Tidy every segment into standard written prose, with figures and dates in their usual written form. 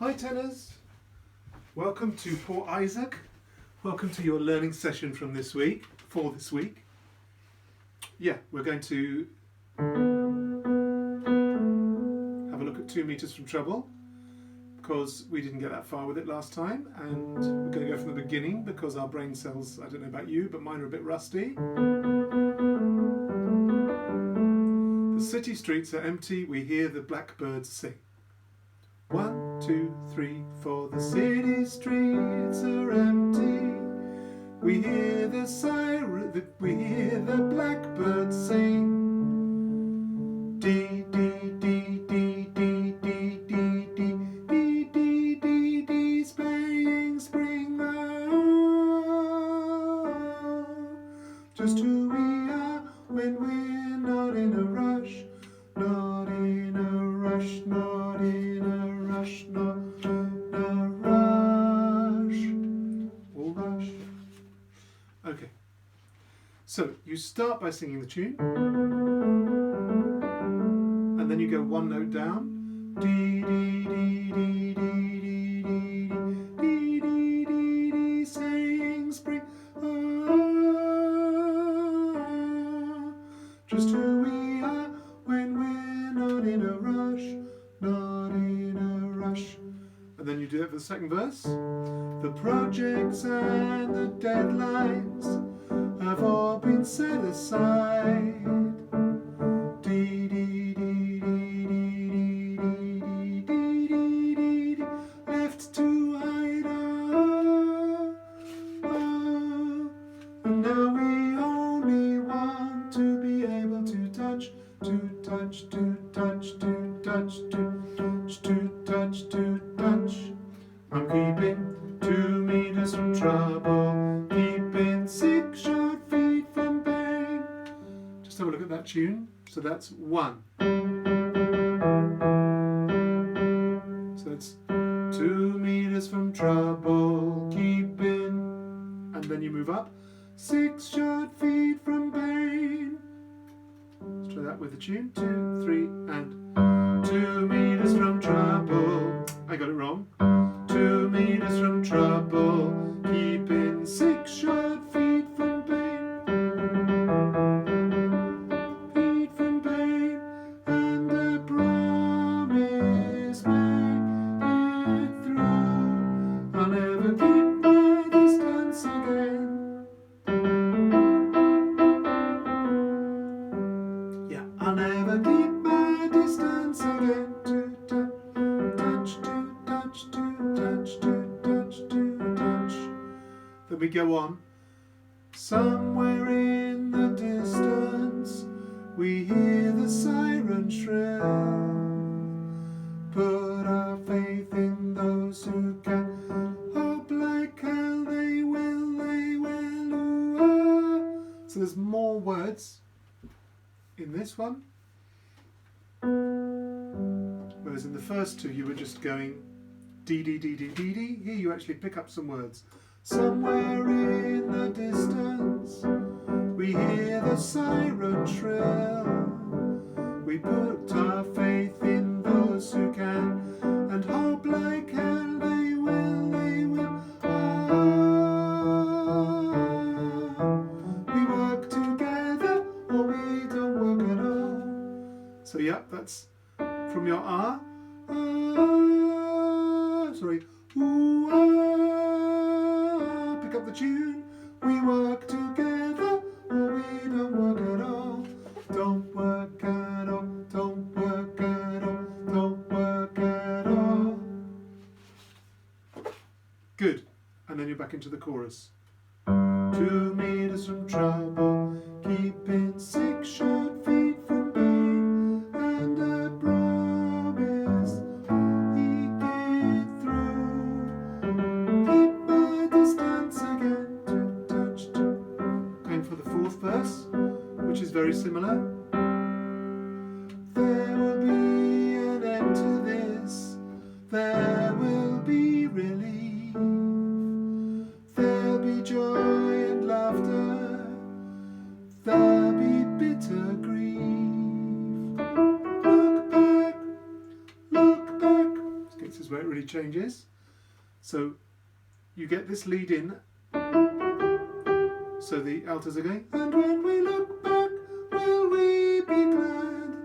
Hi tenors, welcome to Port Isaac. Welcome to your learning session from this week, for this week. Yeah, we're going to have a look at 2 meters from treble because we didn't get that far with it last time, and we're going to go from the beginning because our brain cells, I don't know about you, but mine are a bit rusty. The city streets are empty, we hear the blackbirds sing. 1, 2, 3, 4. The city streets are empty. We hear the siren, we hear the blackbirds sing. Dee dee dee dee dee dee dee dee dee dee dee dee, spring spring just who we are when we're not in a rush, not in a rush, not in a rush, not a rush or rush. Okay, so you start by singing the tune and then you go one note down. Dee dee dee dee dee dee dee dee dee dee, saying spring. Just who we are when we're not in a rush, not in a rush. And then you do it for the second verse. The projects and the deadlines have all been set aside. Dee dee dee dee dee dee dee dee dee dee, left to hide. And now we only want to be able to touch, to touch, to touch, to touch, to touch, to touch, to touch. I'm keeping 2 meters from trouble, keeping 6 short feet from pain. Just have a look at that tune. So that's 1. So it's 2 meters from trouble, keeping, and then you move up. 6 short feet from pain. Let's try that with the tune. 2, 3, and 2 meters from trouble. I got it wrong. 2 meters from trouble, keeping 6 short feet from pain. Feet from pain, and a promise made it through. I'll never keep my distance again. Yeah, I'll never keep my distance again. To touch, to touch, to touch, to touch, to touch. Then we go on. Somewhere in the distance we hear the siren shrill. Put our faith in those who can. Hope like hell they will, they will. Ooh, ah. So there's more words in this one. Whereas in the first two you were just going dee dee dee dee dee dee. Here you actually pick up some words. Somewhere in the distance we hear the siren shrill. We put our faith in those who can, and hope like hell they will, they will. Ah, we work together or we don't work at all. So yeah, that's from your ah. Sorry. Ooh, ah. Pick up the tune. We work together or we don't work at all. Don't work at all. Don't work at all. Don't work at all. Good. And then you're back into the chorus. 2 meters from trouble, keeping 6 short feet from pain, and a promise he came through. Keep my distance again, to touch, to. Going for the 4th verse, which is very similar. There will be an end to this. There will be relief. There'll be joy and laughter. There'll be bitter grief. Look back, look back. Let's get this is where it really changes. So you get this lead in, so the altos are going, and when we look back, will we be glad?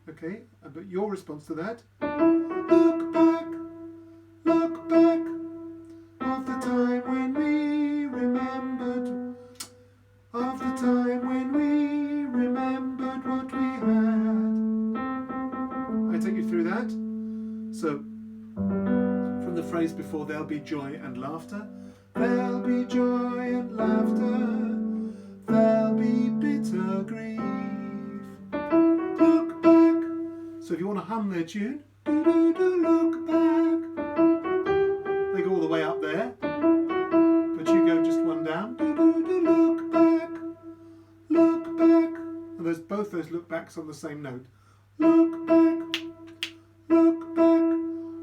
Okay, but your response to that, look back of the time when we remembered, of the time when we remembered what we had. I take you through that. So, from the phrase before, there'll be joy and laughter. There'll be joy and laughter. There'll be bitter grief. Look back. So if you want to hum their tune, do do do, look back. They go all the way up there, but you go just one down. Do do do, look back. Look back. And there's both those look backs on the same note. Look back. Look back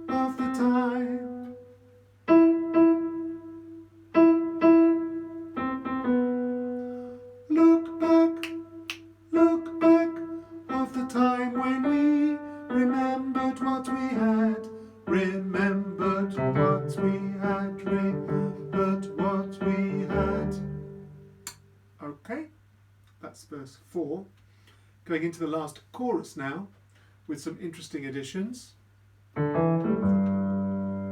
of the time. Look back of the time when we remembered what we had. Remembered what we had. Remembered what we had. Okay, that's verse 4. Going into the last chorus now, with some interesting additions.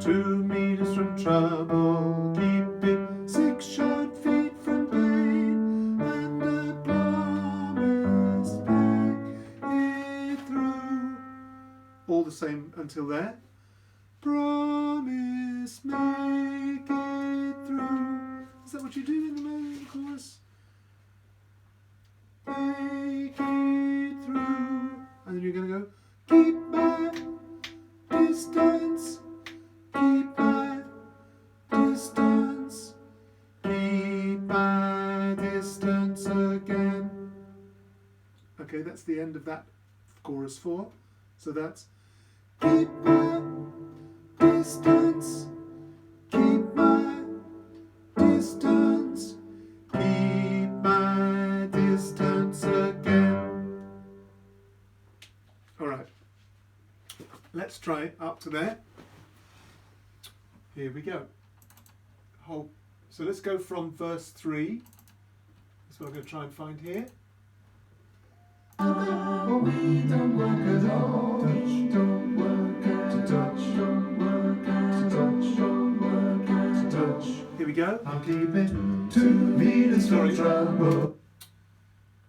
To meet us from trouble, keep it 6 short feet from pain, and a promise make it through. All the same until there. Promise make it through. Is that what you do in the chorus? Make it through. And then you're going to go, keep my distance, keep my distance, keep my distance again. Okay, that's the end of that chorus 4. So that's keep my distance, keep my distance, keep my distance again. All right. Let's try up to there. Here we go. So let's go from verse 3. That's what I'm going to try and find here. Oh, we don't work at all. Touch, don't work at touch, don't work at touch, don't work at touch. Here we go. I'll keep it 2 meters from trouble.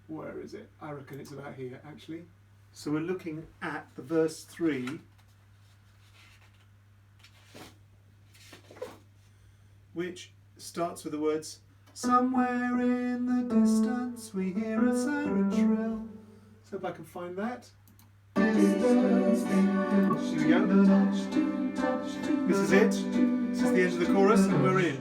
Where is it? I reckon it's about here, actually. So we're looking at the verse 3, which starts with the words, somewhere in the distance we hear a siren shrill. So if I can find that. Here we go. This is it. This is the end of the chorus and we're in.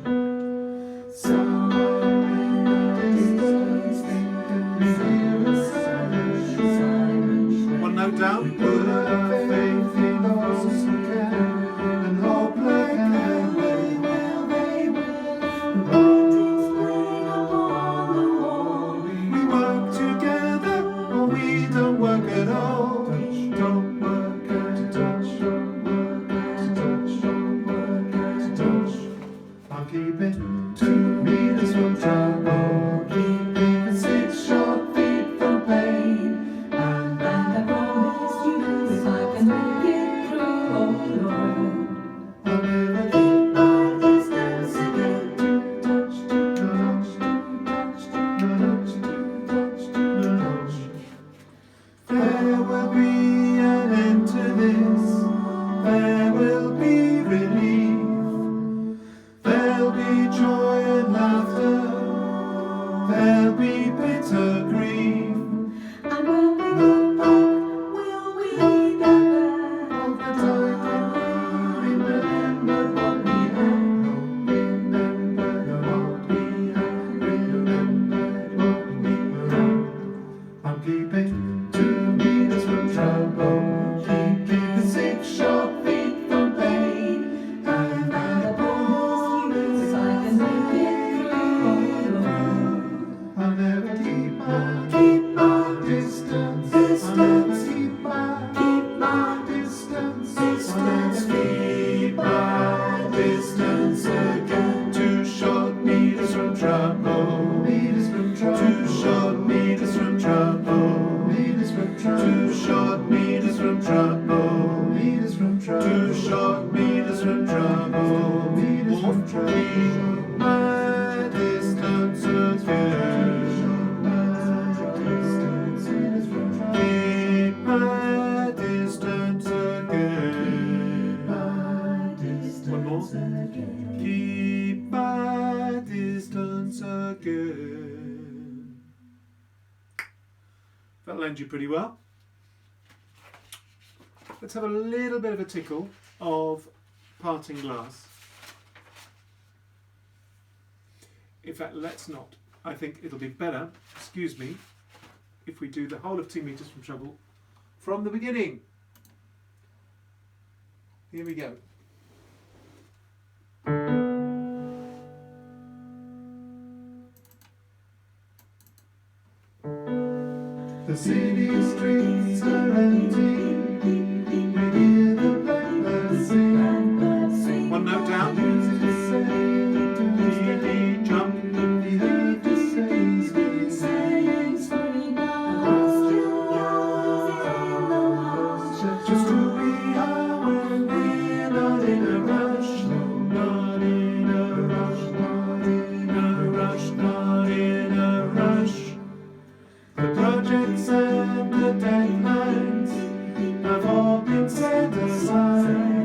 One note down. Put our faith in those who can and hope like hell they will. We work together or we don't work at all. Don't work at touch, don't work at touch, don't work at touch. I'll keep it 2 meters from trouble, keep it 6 short feet from pain, and I promise you if I can make it through alone, I'll never keep my distance again. Touch, touch, touch, touch, touch, touch, touch. There will be an end to this, there will be relief, there'll be joy and laughter, there'll be bitter grief. And when we look back, will we be glad of the time when we remembered what we had, remembered what we had, remembered what we had. I'm keeping 2 meters from trouble, keeping 6 short feet from pain, and I promise you if I can make it through alone, I'll never keep my distance, I'll never keep my distance, I'll never keep from trouble. Lead us from trouble. Keep my distance again. Keep my distance again. One more. Keep my distance again. That'll end you pretty well. Let's have a little bit of a tickle of Parting Glass. In fact, let's not. I think it'll be better, excuse me, if we do the whole of 2 meters from trouble from the beginning. Here we go. The city streets are empty. We hear the blackbirds sing. One note down. Music is saying, Jump. the earth is saying, just who we are when we're not in a rush. Not in a rush, not in a rush, not in a rush. The projects and the deadlines have all been set aside.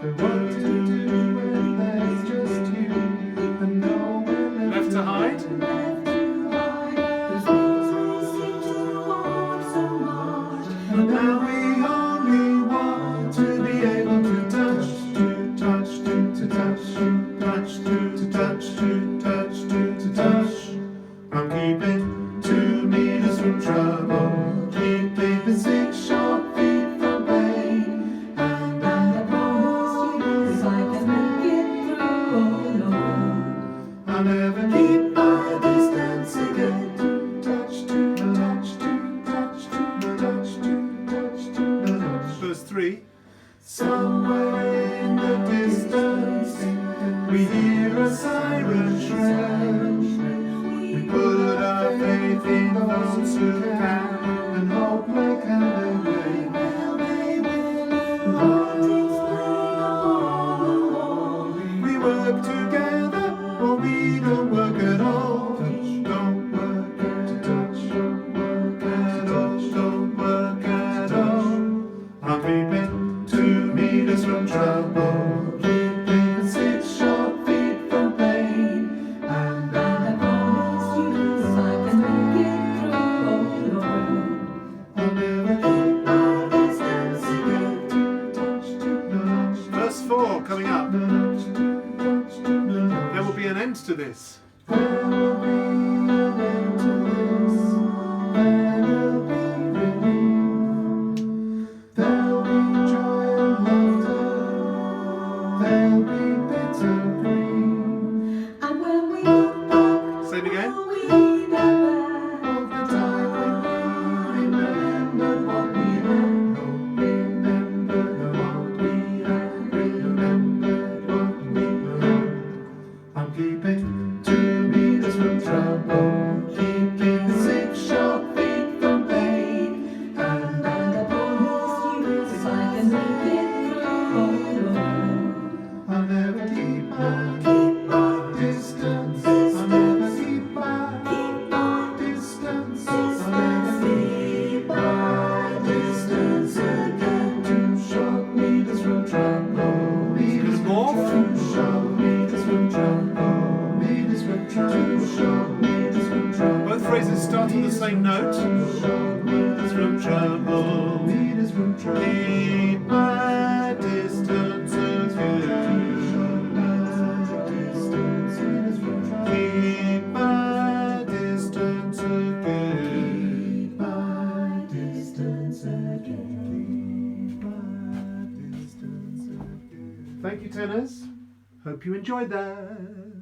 But what to do when there's just you and no one Left to hide. And now we only want to be able to touch, to touch, to touch, to touch, to touch, to touch, to touch. I'm keeping 2 meters from trouble, keeping 6 short feet from pain. And I promise you I can make it through alone. I'll never keep my distance again. To touch, to touch, to touch, to touch, to touch, to touch. Verse 3. Somewhere in the distance, we hear a siren shrill. We put our faith in those who can and hope like how they will. We work together or we don't work at all. Don't work to touch, don't work at all, don't work at all. I'm keeping 2 meters from trouble, keeping 6 short feet from pain. And I promise you I can make it through alone. I'll never keep my distance again. To touch, to touch, Verse 4 coming up. to touch, to touch. There will be an end to this. There will be an end to this. There will be relief. There'll be joy and laughter. There'll be bitter grief. And when we look back, Say it again. we never of the time when we remembered what we had. Remembered what we had. Remembered what we had. I'm keeping 2 meters from trouble, keeping 6 short feet from pain. And I promise you I can make it through alone. I'll never keep my distance. I'll never keep my distance. I'll never keep my distance again. 2 short meters from trouble. Meters more. 2 short meters from trouble. Meters from trouble. 2 short meters from trouble. Both phrases start on the same note. 2 short meters From trouble. Meters from trouble. Keep my distance again. Keep my distance again. Keep my distance again. Keep my distance again. Thank you, tenors. Hope you enjoyed that.